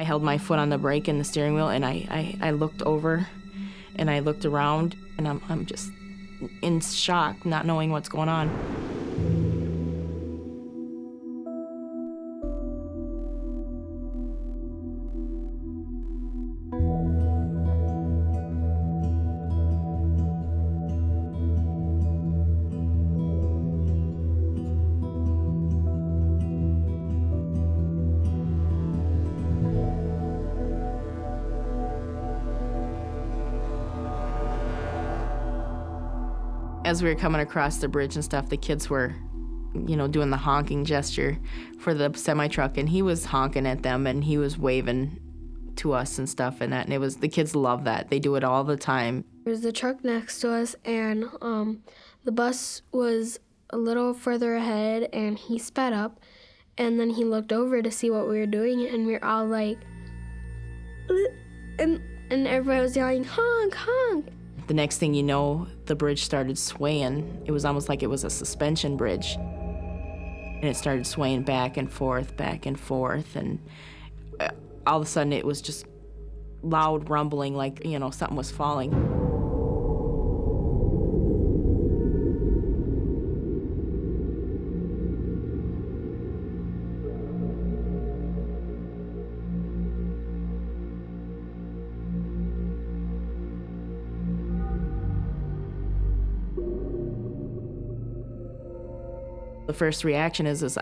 I held my foot on the brake and the steering wheel, and I looked over and I looked around, and I'm just in shock, not knowing what's going on. As we were coming across the bridge and stuff, the kids were, doing the honking gesture for the semi-truck, and he was honking at them, and he was waving to us and stuff, and the kids love that. They do it all the time. There's the truck next to us, and the bus was a little further ahead, and he sped up, and then he looked over to see what we were doing, and we were all like, and everybody was yelling, honk, honk. The next thing you know, the bridge started swaying. It was almost like it was a suspension bridge. And it started swaying back and forth, and all of a sudden it was just loud rumbling like, something was falling. The first reaction is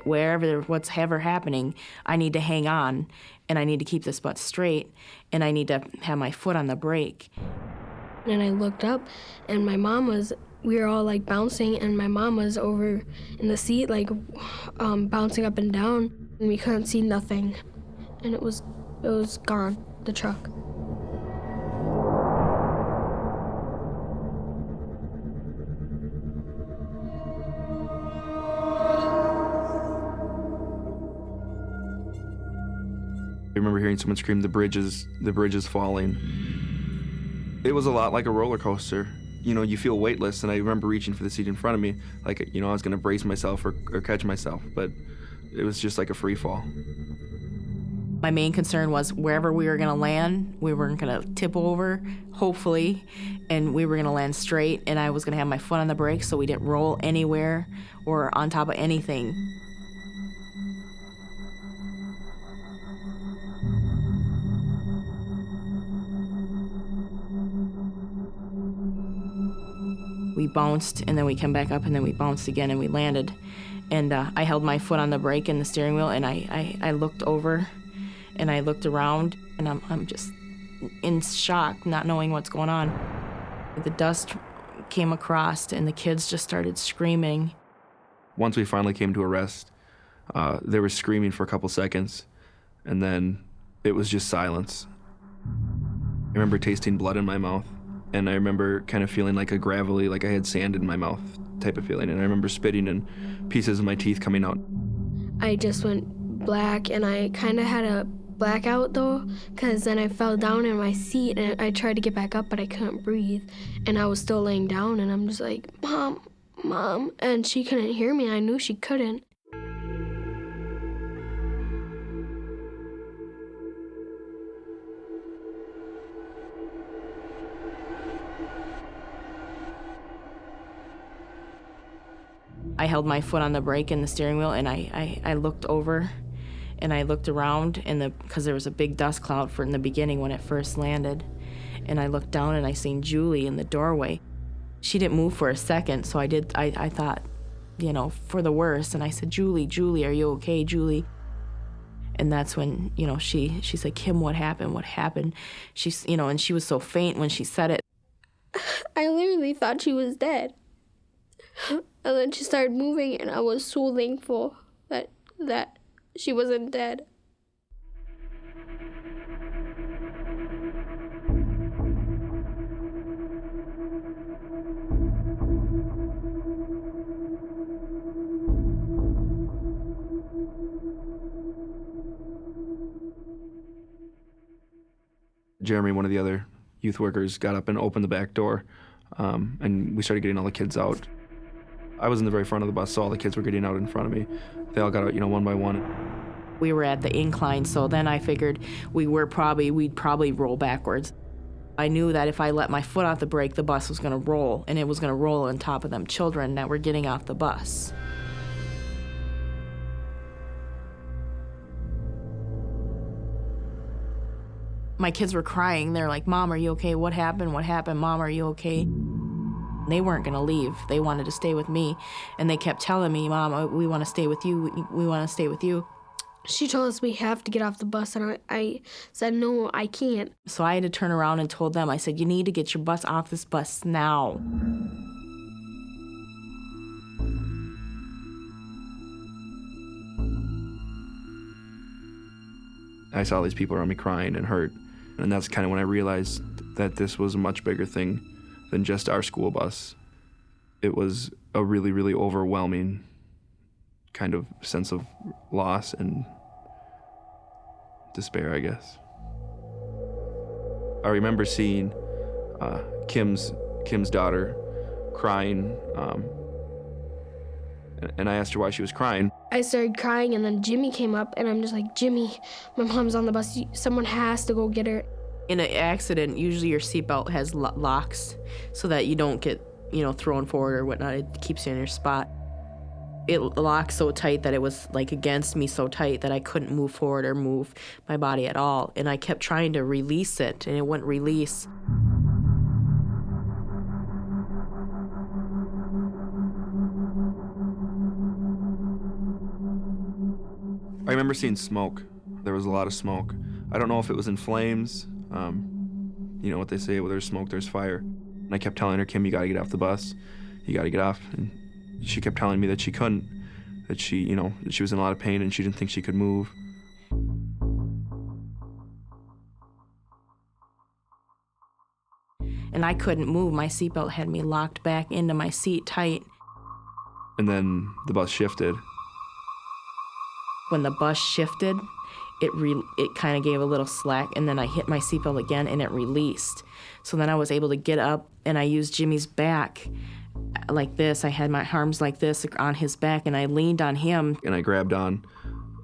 whatever happening, I need to hang on, and I need to keep this butt straight, and I need to have my foot on the brake. And I looked up, and we were all like bouncing, and my mom was over in the seat, like bouncing up and down, and we couldn't see nothing, and it was gone, the truck. I remember hearing someone scream, the bridge is falling. It was a lot like a roller coaster. You feel weightless, and I remember reaching for the seat in front of me, like, I was gonna brace myself or catch myself, but it was just like a free fall. My main concern was wherever we were gonna land, we weren't gonna tip over, hopefully, and we were gonna land straight, and I was gonna have my foot on the brake so we didn't roll anywhere or on top of anything. We bounced, and then we came back up, and then we bounced again, and we landed. And I held my foot on the brake and the steering wheel, and I looked over, and I looked around, and I'm just in shock, not knowing what's going on. The dust came across, and the kids just started screaming. Once we finally came to a rest, they were screaming for a couple seconds, and then it was just silence. I remember tasting blood in my mouth. And I remember kind of feeling like like I had sand in my mouth type of feeling. And I remember spitting and pieces of my teeth coming out. I just went black, and I kind of had a blackout though, because then I fell down in my seat, and I tried to get back up, but I couldn't breathe. And I was still laying down, and I'm just like, Mom, Mom. And she couldn't hear me. I knew she couldn't. I held my foot on the brake and the steering wheel, and I looked over, and I looked around, because there was a big dust cloud in the beginning when it first landed, and I looked down, and I seen Julie in the doorway. She didn't move for a second, so I thought, for the worst, and I said, Julie, are you okay, Julie? And that's when, she said, Kim, what happened? She's, and she was so faint when she said it. I literally thought she was dead. And then she started moving, and I was so thankful that she wasn't dead. Jeremy, one of the other youth workers, got up and opened the back door, and we started getting all the kids out. I was in the very front of the bus, so all the kids were getting out in front of me. They all got out, one by one. We were at the incline, so then I figured we'd probably roll backwards. I knew that if I let my foot off the brake, the bus was gonna roll, and it was gonna roll on top of them children that were getting off the bus. My kids were crying. They're like, "Mom, are you okay? What happened? What happened? Mom, are you okay?" They weren't gonna leave. They wanted to stay with me, and they kept telling me, "Mom, we wanna stay with you. We wanna stay with you." She told us we have to get off the bus, and I said, no, I can't. So I had to turn around and told them, I said, "You need to get your bus off this bus now." I saw these people around me crying and hurt, and that's kind of when I realized that this was a much bigger thing than just our school bus. It was a really, really overwhelming kind of sense of loss and despair, I guess. I remember seeing Kim's daughter crying, and I asked her why she was crying. I started crying, and then Jimmy came up, and I'm just like, Jimmy, my mom's on the bus. Someone has to go get her. In an accident, usually your seatbelt has locks so that you don't get, thrown forward or whatnot. It keeps you in your spot. It locked so tight that it was like against me so tight that I couldn't move forward or move my body at all. And I kept trying to release it, and it wouldn't release. I remember seeing smoke. There was a lot of smoke. I don't know if it was in flames. You know what they say, where there's smoke, there's fire. And I kept telling her, "Kim, you gotta get off the bus. You gotta get off." And she kept telling me that she couldn't, that she was in a lot of pain and she didn't think she could move. And I couldn't move. My seatbelt had me locked back into my seat tight. And then the bus shifted. When the bus shifted, it kind of gave a little slack, and then I hit my seatbelt again, and it released. So then I was able to get up, and I used Jimmy's back like this. I had my arms like this on his back, and I leaned on him. And I grabbed on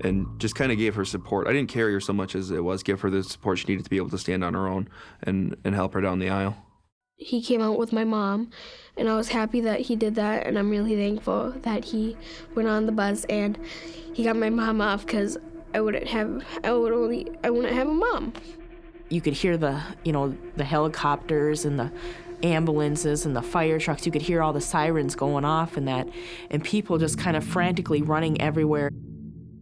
and just kind of gave her support. I didn't carry her so much as it was give her the support she needed to be able to stand on her own and help her down the aisle. He came out with my mom, and I was happy that he did that, and I'm really thankful that he went on the bus and he got my mom off, because I wouldn't have a mom. You could hear the helicopters and the ambulances and the fire trucks. You could hear all the sirens going off and that, and people just kind of frantically running everywhere.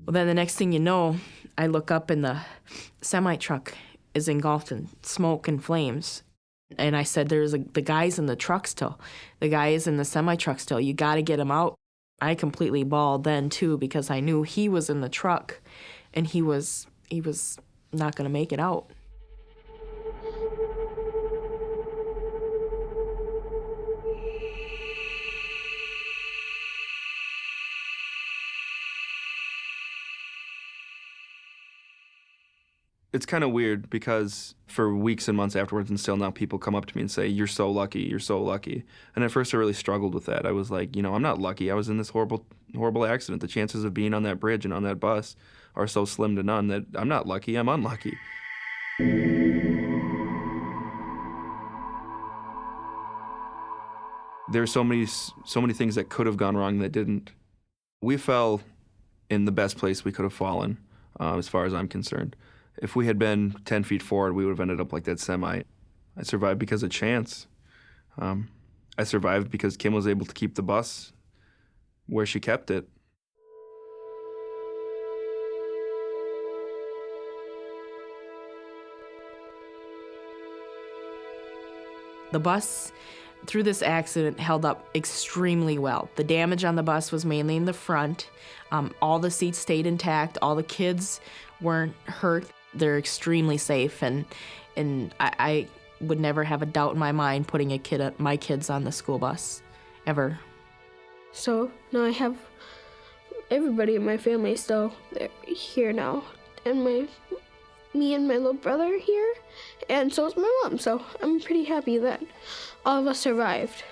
Well, then the next thing you know, I look up and the semi-truck is engulfed in smoke and flames. And I said, "There's the guy's in the truck still. The guy is in the semi-truck still. You got to get him out." I completely bawled then, too, because I knew he was in the truck, and he was not going to make it out. It's kind of weird because for weeks and months afterwards and still now people come up to me and say, "You're so lucky, you're so lucky." And at first I really struggled with that. I was like, I'm not lucky. I was in this horrible, horrible accident. The chances of being on that bridge and on that bus are so slim to none that I'm not lucky, I'm unlucky. There's so many things that could have gone wrong that didn't. We fell in the best place we could have fallen, as far as I'm concerned. If we had been 10 feet forward, we would have ended up like that semi. I survived because of chance. I survived because Kim was able to keep the bus where she kept it. The bus, through this accident, held up extremely well. The damage on the bus was mainly in the front. All the seats stayed intact. All the kids weren't hurt. They're extremely safe, and I would never have a doubt in my mind putting my kids on the school bus, ever. So now I have everybody in my family still here now, and me and my little brother here, and so is my mom. So I'm pretty happy that all of us survived.